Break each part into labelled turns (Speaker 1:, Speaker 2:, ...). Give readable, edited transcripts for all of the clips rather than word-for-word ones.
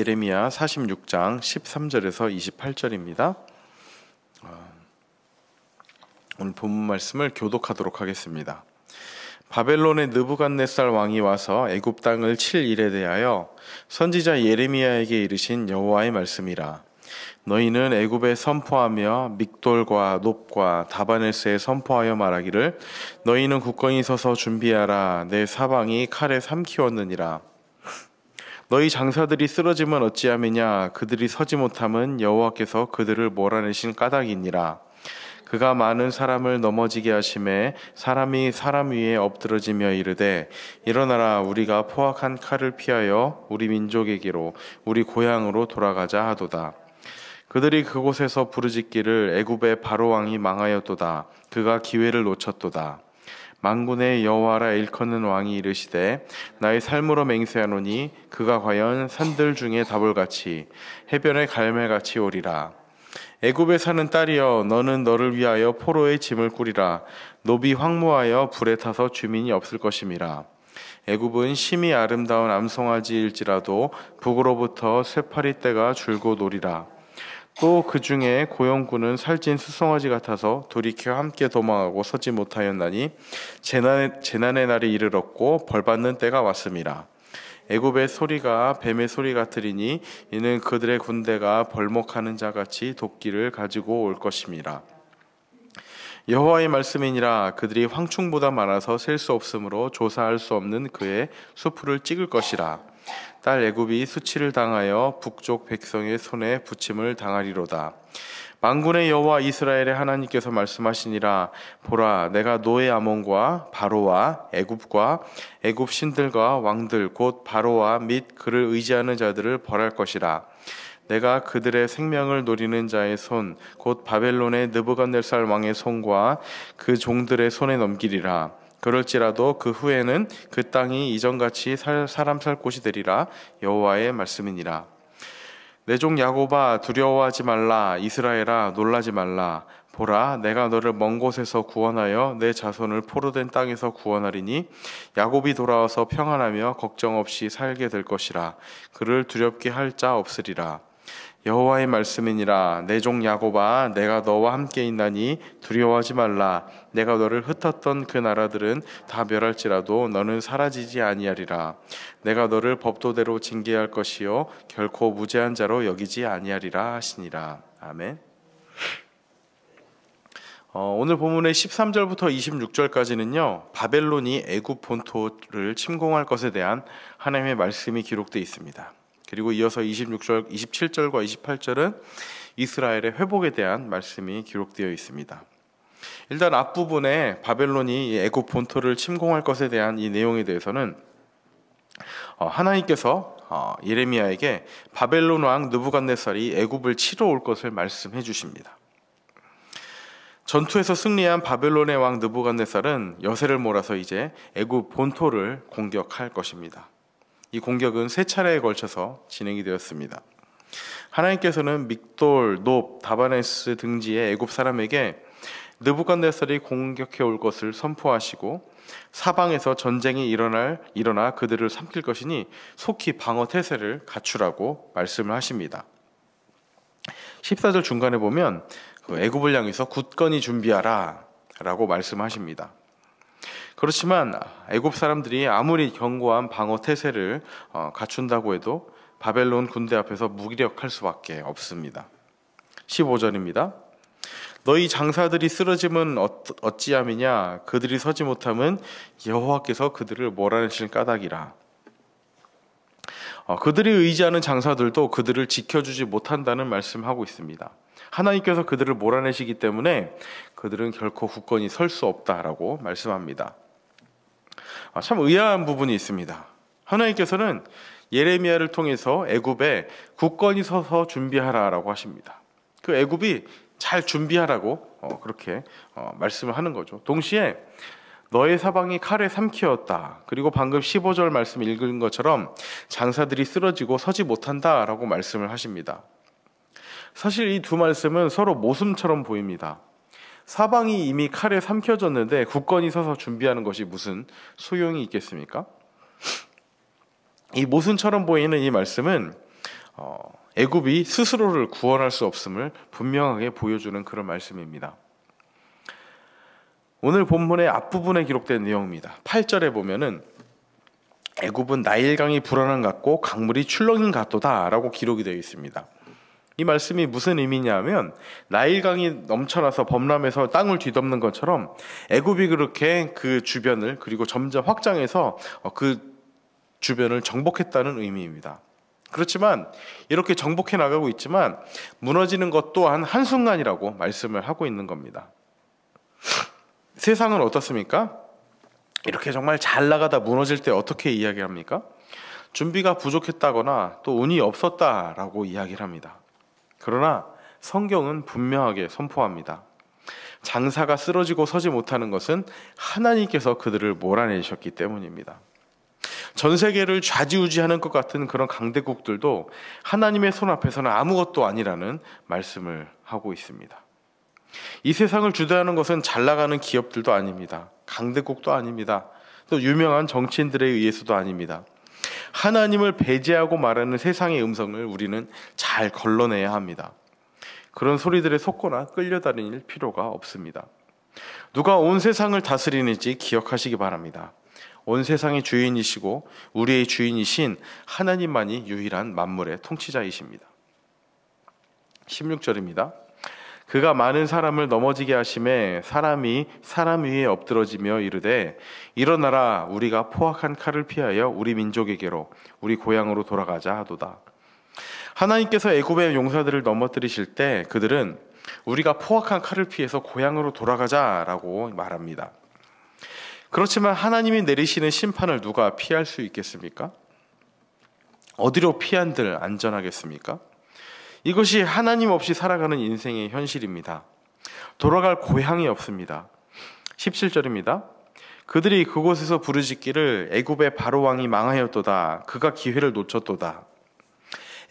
Speaker 1: 예레미야 46장 13절에서 28절입니다. 오늘 본문 말씀을 교독하도록 하겠습니다. 바벨론의 느부갓네살 왕이 와서 애굽 땅을 칠 일에 대하여 선지자 예레미야에게 이르신 여호와의 말씀이라. 너희는 애굽에 선포하며 믹돌과 놉과 다바네스에 선포하여 말하기를 너희는 굳건히 서서 준비하라. 내 사방이 칼에 삼키웠느니라. 너희 장사들이 쓰러지면 어찌하느냐. 그들이 서지 못함은 여호와께서 그들을 몰아내신 까닭이니라. 그가 많은 사람을 넘어지게 하심에 사람이 사람 위에 엎드러지며 이르되 일어나라. 우리가 포악한 칼을 피하여 우리 민족에게로 우리 고향으로 돌아가자 하도다. 그들이 그곳에서 부르짖기를 애굽의 바로 왕이 망하였도다. 그가 기회를 놓쳤도다. 만군의 여호와라 일컫는 왕이 이르시되 나의 삶으로 맹세하노니 그가 과연 산들 중에 다볼같이 해변의 갈멜같이 오리라. 애굽에 사는 딸이여, 너는 너를 위하여 포로의 짐을 꾸리라. 노비 황무하여 불에 타서 주민이 없을 것임이라. 애굽은 심히 아름다운 암송아지일지라도 북으로부터 쇠파리 떼가 줄곧 오리라. 또 그 중에 고용군은 살찐 수송아지 같아서 돌이켜 함께 도망하고 서지 못하였나니 재난의 날이 이르렀고 벌받는 때가 왔음이라. 애굽의 소리가 뱀의 소리 같으리니 이는 그들의 군대가 벌목하는 자같이 도끼를 가지고 올 것임이라. 여호와의 말씀이니라. 그들이 황충보다 많아서 셀 수 없으므로 조사할 수 없는 그의 수풀을 찍을 것이라. 딸 애굽이 수치를 당하여 북쪽 백성의 손에 부침을 당하리로다. 만군의 여호와 이스라엘의 하나님께서 말씀하시니라. 보라, 내가 노예 아몬과 바로와 애굽과 애굽 신들과 왕들 곧 바로와 및 그를 의지하는 자들을 벌할 것이라. 내가 그들의 생명을 노리는 자의 손 곧 바벨론의 느부갓네살 왕의 손과 그 종들의 손에 넘기리라. 그럴지라도 그 후에는 그 땅이 이전같이 사람 살 곳이 되리라. 여호와의 말씀이니라. 내 종 야곱아, 두려워하지 말라. 이스라엘아, 놀라지 말라. 보라, 내가 너를 먼 곳에서 구원하여 내 자손을 포로된 땅에서 구원하리니 야곱이 돌아와서 평안하며 걱정 없이 살게 될 것이라. 그를 두렵게 할 자 없으리라. 여호와의 말씀이니라. 내 종 야곱아, 내가 너와 함께 있나니 두려워하지 말라. 내가 너를 흩었던 그 나라들은 다 멸할지라도 너는 사라지지 아니하리라. 내가 너를 법도대로 징계할 것이요 결코 무죄한 자로 여기지 아니하리라 하시니라. 아멘. 오늘 본문의 13절부터 26절까지는요 바벨론이 애굽 본토를 침공할 것에 대한 하나님의 말씀이 기록되어 있습니다. 그리고 이어서 26절, 27절과 28절은 이스라엘의 회복에 대한 말씀이 기록되어 있습니다. 일단 앞부분에 바벨론이 애굽 본토를 침공할 것에 대한 이 내용에 대해서는 하나님께서 예레미야에게 바벨론 왕 느부갓네살이 애굽을 치러 올 것을 말씀해 주십니다. 전투에서 승리한 바벨론의 왕 느부갓네살은 여세를 몰아서 이제 애굽 본토를 공격할 것입니다. 이 공격은 세 차례에 걸쳐서 진행이 되었습니다. 하나님께서는 믹돌, 놉, 다바네스 등지의 애굽 사람에게 느부갓네살이 공격해 올 것을 선포하시고 사방에서 전쟁이 일어나 그들을 삼킬 것이니 속히 방어 태세를 갖추라고 말씀을 하십니다. 14절 중간에 보면 애굽을 향해서 굳건히 준비하라 라고 말씀하십니다. 그렇지만 애굽 사람들이 아무리 견고한 방어 태세를 갖춘다고 해도 바벨론 군대 앞에서 무기력할 수밖에 없습니다. 15절입니다. 너희 장사들이 쓰러지면 어찌함이냐. 그들이 서지 못함은 여호와께서 그들을 몰아내실 까닭이라. 그들이 의지하는 장사들도 그들을 지켜주지 못한다는 말씀하고 있습니다. 하나님께서 그들을 몰아내시기 때문에 그들은 결코 굳건히 설 수 없다라고 말씀합니다. 참 의아한 부분이 있습니다. 하나님께서는 예레미야를 통해서 애굽에 굳건히 서서 준비하라라고 하십니다. 그 애굽이 잘 준비하라고 그렇게 말씀을 하는 거죠. 동시에 너의 사방이 칼에 삼키었다. 그리고 방금 15절 말씀 읽은 것처럼 장사들이 쓰러지고 서지 못한다라고 말씀을 하십니다. 사실 이 두 말씀은 서로 모순처럼 보입니다. 사방이 이미 칼에 삼켜졌는데 굳건히 서서 준비하는 것이 무슨 소용이 있겠습니까? 이 모순처럼 보이는 이 말씀은 애굽이 스스로를 구원할 수 없음을 분명하게 보여주는 그런 말씀입니다. 오늘 본문의 앞부분에 기록된 내용입니다. 8절에 보면은 애굽은 나일강이 불어난 같고 강물이 출렁인 같도다 라고 기록이 되어 있습니다. 이 말씀이 무슨 의미냐면 나일강이 넘쳐나서 범람해서 땅을 뒤덮는 것처럼 애굽이 그렇게 그 주변을 그리고 점점 확장해서 그 주변을 정복했다는 의미입니다. 그렇지만 이렇게 정복해 나가고 있지만 무너지는 것 또한 한순간이라고 말씀을 하고 있는 겁니다. 세상은 어떻습니까? 이렇게 정말 잘 나가다 무너질 때 어떻게 이야기합니까? 준비가 부족했다거나 또 운이 없었다라고 이야기를 합니다. 그러나 성경은 분명하게 선포합니다. 장사가 쓰러지고 서지 못하는 것은 하나님께서 그들을 몰아내셨기 때문입니다. 전 세계를 좌지우지하는 것 같은 그런 강대국들도 하나님의 손 앞에서는 아무것도 아니라는 말씀을 하고 있습니다. 이 세상을 주도하는 것은 잘 나가는 기업들도 아닙니다. 강대국도 아닙니다. 또 유명한 정치인들에 의해서도 아닙니다. 하나님을 배제하고 말하는 세상의 음성을 우리는 잘 걸러내야 합니다. 그런 소리들에 속거나 끌려다닐 필요가 없습니다. 누가 온 세상을 다스리는지 기억하시기 바랍니다. 온 세상의 주인이시고 우리의 주인이신 하나님만이 유일한 만물의 통치자이십니다. 16절입니다. 그가 많은 사람을 넘어지게 하심에 사람이 사람 위에 엎드러지며 이르되 일어나라 우리가 포악한 칼을 피하여 우리 민족에게로 우리 고향으로 돌아가자 하도다. 하나님께서 애굽의 용사들을 넘어뜨리실 때 그들은 우리가 포악한 칼을 피해서 고향으로 돌아가자라고 말합니다. 그렇지만 하나님이 내리시는 심판을 누가 피할 수 있겠습니까? 어디로 피한들 안전하겠습니까? 이것이 하나님 없이 살아가는 인생의 현실입니다. 돌아갈 고향이 없습니다. 17절입니다. 그들이 그곳에서 부르짖기를 애굽의 바로 왕이 망하였도다. 그가 기회를 놓쳤도다.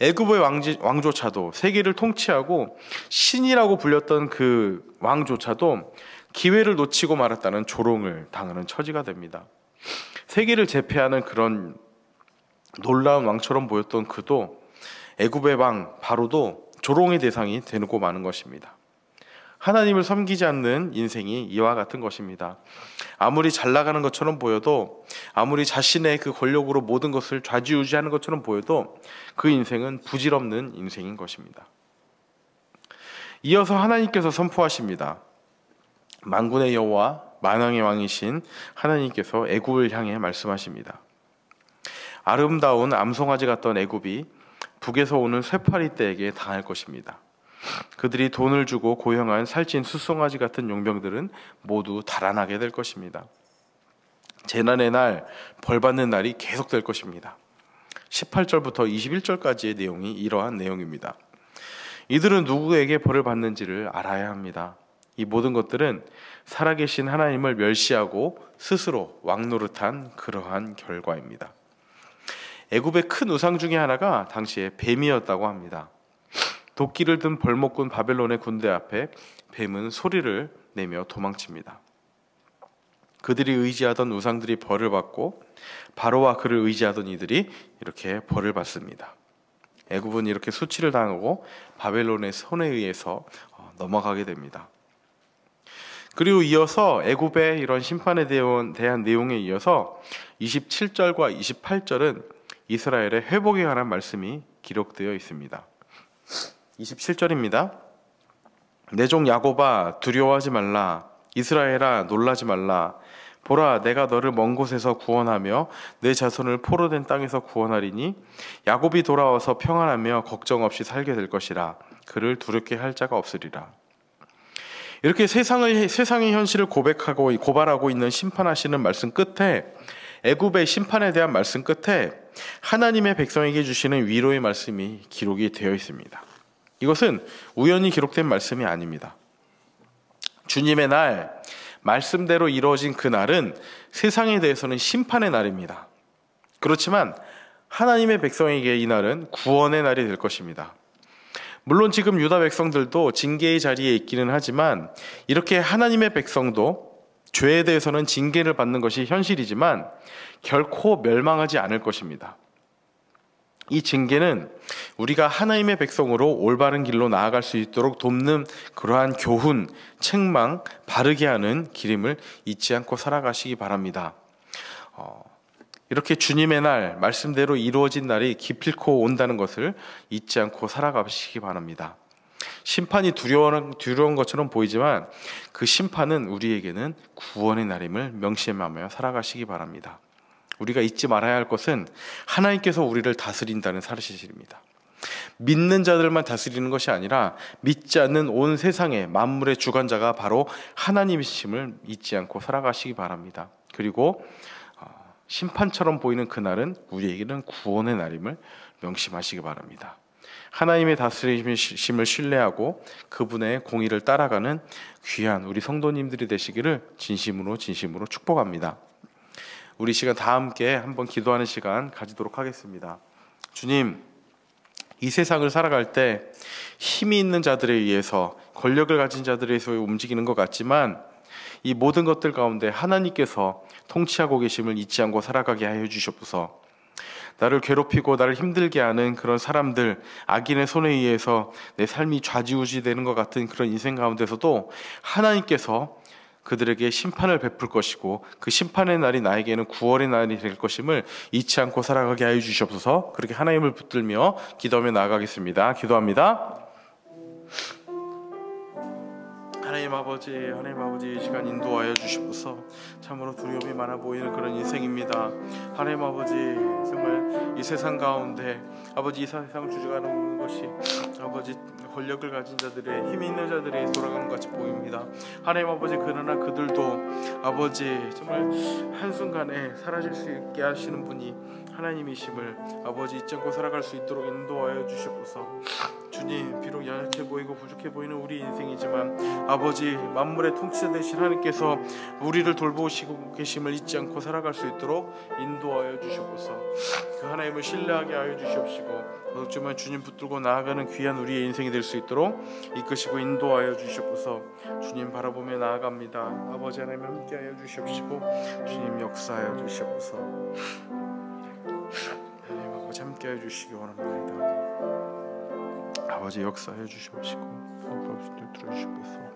Speaker 1: 애굽의 왕조차도 세계를 통치하고 신이라고 불렸던 그 왕조차도 기회를 놓치고 말았다는 조롱을 당하는 처지가 됩니다. 세계를 제패하는 그런 놀라운 왕처럼 보였던 그도 애굽의 왕 바로도 조롱의 대상이 되고 마는 것입니다. 하나님을 섬기지 않는 인생이 이와 같은 것입니다. 아무리 잘 나가는 것처럼 보여도 아무리 자신의 그 권력으로 모든 것을 좌지우지하는 것처럼 보여도 그 인생은 부질없는 인생인 것입니다. 이어서 하나님께서 선포하십니다. 만군의 여호와 만왕의 왕이신 하나님께서 애굽을 향해 말씀하십니다. 아름다운 암송아지 같던 애굽이 북에서 오는 쇠파리 떼에게 당할 것입니다. 그들이 돈을 주고 고용한 살찐 숫송아지 같은 용병들은 모두 달아나게 될 것입니다. 재난의 날, 벌받는 날이 계속될 것입니다. 18절부터 21절까지의 내용이 이러한 내용입니다. 이들은 누구에게 벌을 받는지를 알아야 합니다. 이 모든 것들은 살아계신 하나님을 멸시하고 스스로 왕노릇한 그러한 결과입니다. 애굽의 큰 우상 중에 하나가 당시에 뱀이었다고 합니다. 도끼를 든 벌목꾼 바벨론의 군대 앞에 뱀은 소리를 내며 도망칩니다. 그들이 의지하던 우상들이 벌을 받고 바로와 그를 의지하던 이들이 이렇게 벌을 받습니다. 애굽은 이렇게 수치를 당하고 바벨론의 손에 의해서 넘어가게 됩니다. 그리고 이어서 애굽의 이런 심판에 대한 내용에 이어서 27절과 28절은 이스라엘의 회복에 관한 말씀이 기록되어 있습니다. 27절입니다. 내 종 야곱아 두려워하지 말라. 이스라엘아 놀라지 말라. 보라 내가 너를 먼 곳에서 구원하며 내 자손을 포로된 땅에서 구원하리니 야곱이 돌아와서 평안하며 걱정 없이 살게 될 것이라. 그를 두렵게 할 자가 없으리라. 이렇게 세상의 현실을 고발하고 있는 심판하시는 말씀 끝에 애굽의 심판에 대한 말씀 끝에 하나님의 백성에게 주시는 위로의 말씀이 기록이 되어 있습니다. 이것은 우연히 기록된 말씀이 아닙니다. 주님의 날, 말씀대로 이루어진 그 날은 세상에 대해서는 심판의 날입니다. 그렇지만 하나님의 백성에게 이 날은 구원의 날이 될 것입니다. 물론 지금 유다 백성들도 징계의 자리에 있기는 하지만 이렇게 하나님의 백성도 죄에 대해서는 징계를 받는 것이 현실이지만 결코 멸망하지 않을 것입니다. 이 징계는 우리가 하나님의 백성으로 올바른 길로 나아갈 수 있도록 돕는 그러한 교훈, 책망, 바르게 하는 기림을 잊지 않고 살아가시기 바랍니다. 이렇게 주님의 날, 말씀대로 이루어진 날이 기필코 온다는 것을 잊지 않고 살아가시기 바랍니다. 심판이 두려운 것처럼 보이지만 그 심판은 우리에게는 구원의 날임을 명심하며 살아가시기 바랍니다. 우리가 잊지 말아야 할 것은 하나님께서 우리를 다스린다는 사실입니다. 믿는 자들만 다스리는 것이 아니라 믿지 않는 온 세상의 만물의 주관자가 바로 하나님이심을 잊지 않고 살아가시기 바랍니다. 그리고 심판처럼 보이는 그날은 우리에게는 구원의 날임을 명심하시기 바랍니다. 하나님의 다스리심을 신뢰하고 그분의 공의를 따라가는 귀한 우리 성도님들이 되시기를 진심으로 축복합니다. 우리 시간 다 함께 한번 기도하는 시간 가지도록 하겠습니다. 주님, 이 세상을 살아갈 때 힘이 있는 자들에 의해서, 권력을 가진 자들에 의해서 움직이는 것 같지만 이 모든 것들 가운데 하나님께서 통치하고 계심을 잊지 않고 살아가게 하여 주시옵소서. 나를 괴롭히고 나를 힘들게 하는 그런 사람들, 악인의 손에 의해서 내 삶이 좌지우지되는 것 같은 그런 인생 가운데서도 하나님께서 그들에게 심판을 베풀 것이고 그 심판의 날이 나에게는 구원의 날이 될 것임을 잊지 않고 살아가게 하여 주시옵소서. 그렇게 하나님을 붙들며 기도하며 나아가겠습니다. 기도합니다. 하나님 아버지, 이 시간 인도하여 주시옵소서. 참으로 두려움이 많아 보이는 그런 인생입니다. 하나님 아버지, 정말 이 세상 가운데 아버지, 이 세상을 주저가는 것이 아버지, 권력을 가진 자들의, 힘이 있는 자들의 돌아가는 것 같이 보입니다. 하나님 아버지, 그러나 그들도 아버지 정말 한순간에 사라질 수 있게 하시는 분이 하나님이심을 아버지 잊지 않고 살아갈 수 있도록 인도하여 주시옵소서. 주님, 비록 연약해 보이고 부족해 보이는 우리 인생이지만 아버지, 만물의 통치자 되신 하나님께서 우리를 돌보시고 계심을 잊지 않고 살아갈 수 있도록 인도하여 주시옵소서. 그 하나님을 신뢰하게 하여 주시옵시고 정말 주님 붙들고 나아가는 귀한 우리의 인생이 될 수 있도록 이끄시고 인도하여 주시옵소서. 주님 바라보며 나아갑니다. 아버지 하나님 함께하여 주시옵시고 주님 역사하여 주시옵소서. 하나님 아버지 함께하여 주시기 원합니다. 아버지 역사해 주시옵시고 아버지 들어주시옵소서.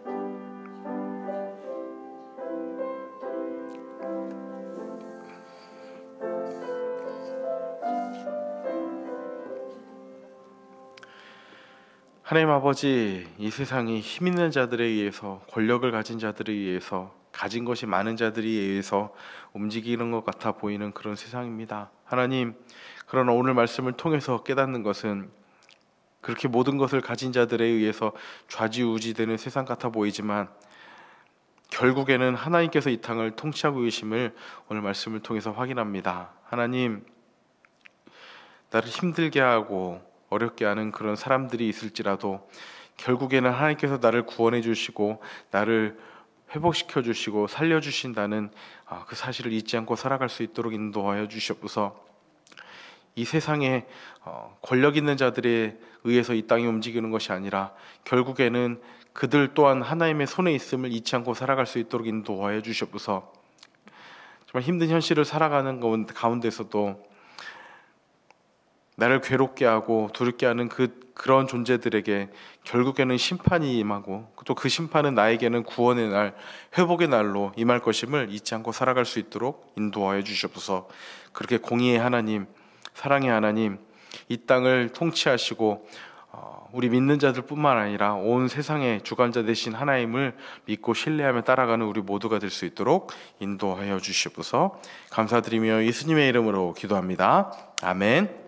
Speaker 1: 하나님 아버지, 이 세상이 힘 있는 자들에 의해서, 권력을 가진 자들에 의해서, 가진 것이 많은 자들에 의해서 움직이는 것 같아 보이는 그런 세상입니다. 하나님, 그러나 오늘 말씀을 통해서 깨닫는 것은 그렇게 모든 것을 가진 자들에 의해서 좌지우지되는 세상 같아 보이지만 결국에는 하나님께서 이 땅을 통치하고 계심을 오늘 말씀을 통해서 확인합니다. 하나님, 나를 힘들게 하고 어렵게 하는 그런 사람들이 있을지라도 결국에는 하나님께서 나를 구원해 주시고 나를 회복시켜 주시고 살려 주신다는 그 사실을 잊지 않고 살아갈 수 있도록 인도하여 주시옵소서. 이 세상에 권력 있는 자들에 의해서 이 땅이 움직이는 것이 아니라 결국에는 그들 또한 하나님의 손에 있음을 잊지 않고 살아갈 수 있도록 인도하여 주시옵소서. 정말 힘든 현실을 살아가는 가운데서도 나를 괴롭게 하고 두렵게 하는 그런 존재들에게 결국에는 심판이 임하고 또 그 심판은 나에게는 구원의 날, 회복의 날로 임할 것임을 잊지 않고 살아갈 수 있도록 인도하여 주시옵소서. 그렇게 공의의 하나님, 사랑의 하나님, 이 땅을 통치하시고 우리 믿는 자들뿐만 아니라 온 세상의 주관자 되신 하나님을 믿고 신뢰하며 따라가는 우리 모두가 될 수 있도록 인도하여 주시옵소서. 감사드리며 예수님의 이름으로 기도합니다. 아멘.